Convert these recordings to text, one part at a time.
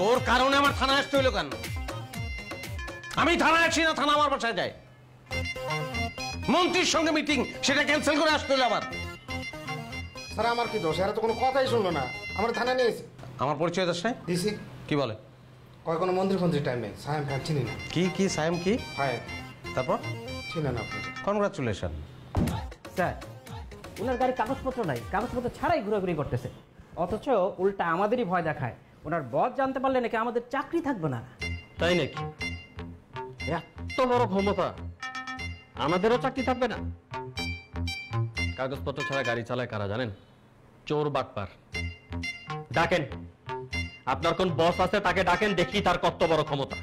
তোর কারণে আমার থানায় আসতে হইলো কেন? আমি থানায় আসি না, থানা আমার বাসায় যায়। মন্ত্রীর সঙ্গে মিটিং, সেটা ক্যান্সেল করে আসতে হলো আবার। স্যার আমার কি দোষ? এরা তো কোনো কথাই শুনলো না, আমার থানায় নিয়েছে। আমার পরিচয় দোষ নাই? দিছি। কি বলে? কয় কোনো মন্ত্রী ফন্ত্রীর টাইম নেই, সায়েম ফায়াম চিনি না। কি সায়েম কি? হ্যাঁ। তারপর? চিনি না আপনি। কনগ্রাচুলেশন। স্যার, ওনার গাড়ির কাগজপত্র নাই, কাগজপত্র ছাড়াই ঘোরাঘুরি করতেছে, অথচ উল্টা আমাদেরই ভয় দেখায়। ওনার বস জানতে পারলে নাকি আমাদের চাকরি থাকবে না। তাই নাকি? এত বড় ক্ষমতা, আমাদেরও চাকরি থাকবে না? কাগজপত্র ছাড়া গাড়ি চালায় কারা জানেন? চোর বাটপার। ডাকেন, আপনার কোন বস আছে তাকে ডাকেন, দেখি তার কত বড় ক্ষমতা।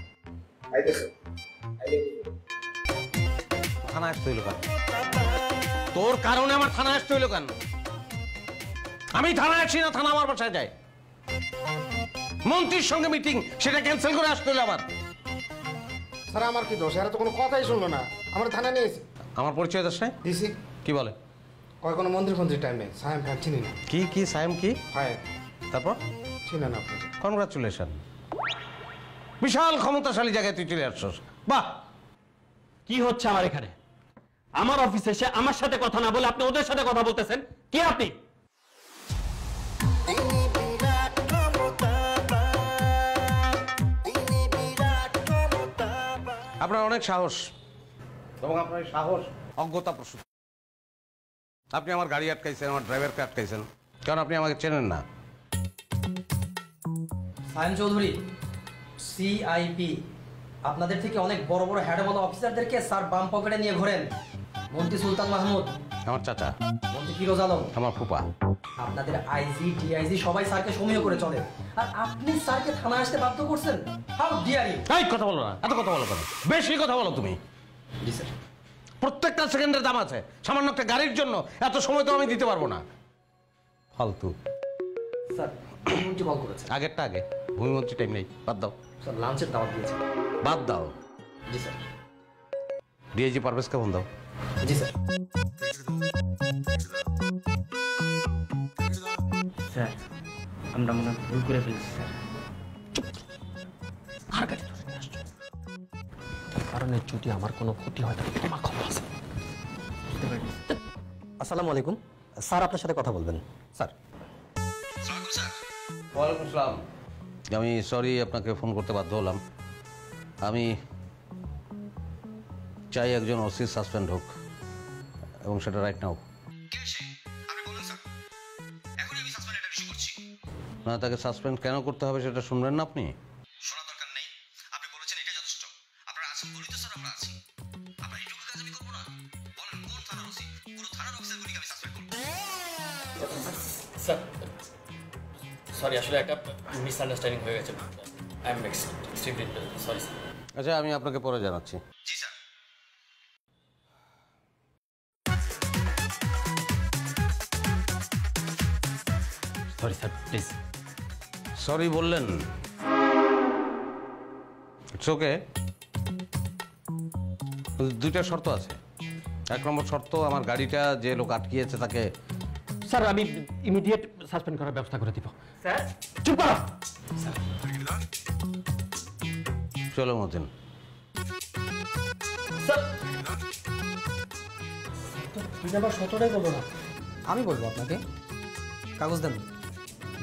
থানায় আসতে হইলো কেন? তোর কারণে আমার থানায় আসতে হইলো কেন? আমি থানায় আসি না, থানা আমার বাসায় যায়। মন্ত্রীর সঙ্গে মিটিং, সেটা ক্যান্সেল করে আসতে হলো আবার। স্যার আমার কি দোষ? এরা তো কোনো কথাই শুনলো না, আমার থানায় নিয়েছে। আমার পরিচয় দোষ নাই? দিছি। কি বলে? কয় কোনো মন্ত্রী ফন্ত্রীর টাইম নেই, সায়েম ফায়াম চিনি না। কি সায়েম কি? হ্যাঁ। তারপর? চিনি না আপনি। কনগ্রাচুলেশন। বিশাল ক্ষমতাশালী জায়গায় তুই চলে আসছস। বাহ! কি হচ্ছে আমার এখানে? আমার অফিসে এসে আমার সাথে কথা না বলে আপনি ওদের সাথে কথা বলতেছেন। কে আপনি? আপনার অনেক সাহস, এবং আপনার সাহস অজ্ঞতা প্রসূত। আপনি আমার গাড়ি আটকাইছেন, আমার ড্রাইভারকে আটকাইছেন, কারণ আপনি আমাকে চেনেন না। সায়েম চৌধুরী, সিআইপি, আপনাদের থেকে অনেক বড় বড় হ্যাডওয়ালা অফিসারদেরকে স্যার বাম পকেটে নিয়ে ঘোরেন। মন্ত্রী সুলতান মাহমুদ, আমার চাচা। মন্ত্রী ফিরোজ আলম, আমার ফুপা। আপনাদের আইজি ডিআইজি সবাই স্যারকে সমীহ করে চলে, আর আপনি স্যারকে থানায় আসতে বাধ্য করছেন। How dare you! এই কথা বলো না, এত কথা বলো কেন? বেশি কথা বলো তুমি। জি স্যার। প্রত্যেকটা সেকেন্ডের দাম আছে, সামান্য একটা গাড়ির জন্য এত সময় তো আমি দিতে পারবো না। ফালতু। স্যার, ভূমিমন্ত্রী কল করেছে। আগেরটা আগে, ভূমিমন্ত্রী টাইম নেই, বাদ দাও। স্যার লাঞ্চের দাওয়াত দিয়েছে। বাদ দাও। জি স্যার। ডিআইজি পারভেজকে ফোন দাও। জি স্যার। স্যার, আমরা মনে হয় ভুল করে ফেলছি স্যার। আর গাড়ি ধরে নিয়ে আসছো, কারণে যদি আমার কোনো ক্ষতি হয় তাহলে তোমার খবর আছে। আসসালামু আলাইকুম স্যার, আপনার সাথে কথা বলবেন। স্যার। ওয়ালাইকুম আসসালাম। আমি সরি আপনাকে ফোন করতে বাধ্য হলাম। আমি চাই একজন ওসি সাসপেন্ড হোক, এবং সেটা রাইট নাও। না, তাকে সাসপেন্ড কেন করতে হবে সেটা শুনবেন না আপনি? শোনা দরকার নেই, আপনি বলেছেন এটা যথেষ্ট। আপনারা আছেন বলেই তো স্যার আমরা আছি। আপনার এইটুকু কাজ আমি করবো না? বলেন কোন থানার ওসি? পুরো থানার অফিসারগুলিকে আমি সাসপেন্ড করবো। স্যার, সরি, আসলে একটা মিসআন্ডারস্ট্যান্ডিং হয়ে গেছে। I am extremely sorry sir. আচ্ছা, আমি আপনাকে পরে জানাচ্ছি। জি sir. Sorry sir, please. Sorry বললেন, ইটস ওকে। দুইটা শর্ত আছে। এক নম্বর শর্ত, আমার গাড়িটা যে লোক আটকিয়েছে তাকে। স্যার, আমি ইমিডিয়েট সাসপেন্ড করার ব্যবস্থা করে দিব। স্যার, চুপ করো। চলো মতিন। স্যার, তুই আবার 17টাই বলবো না। আমি বলবো আপনাকে। কাগজ দেন।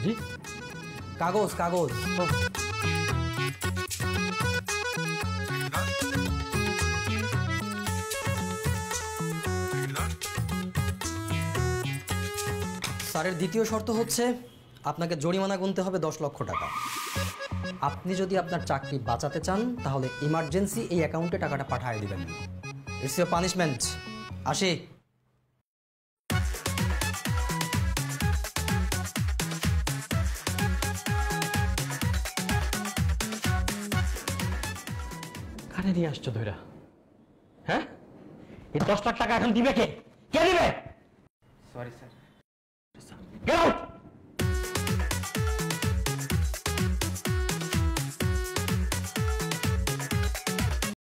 জি, কাগজ কাগজ। স্যারের দ্বিতীয় শর্ত হচ্ছে আপনাকে জরিমানা গুনতে হবে 10 লক্ষ টাকা। আপনি যদি আপনার চাকরি বাঁচাতে চান তাহলে ইমার্জেন্সি এই অ্যাকাউন্টে টাকাটা পাঠিয়ে দিবেন। It's your punishment. আসি। কারে নিয়ে আসছো ধৈরা? হ্যাঁ, এই 10 লাখ টাকা এখন দিবে কে? কে দিবে? Sorry sir. Get out.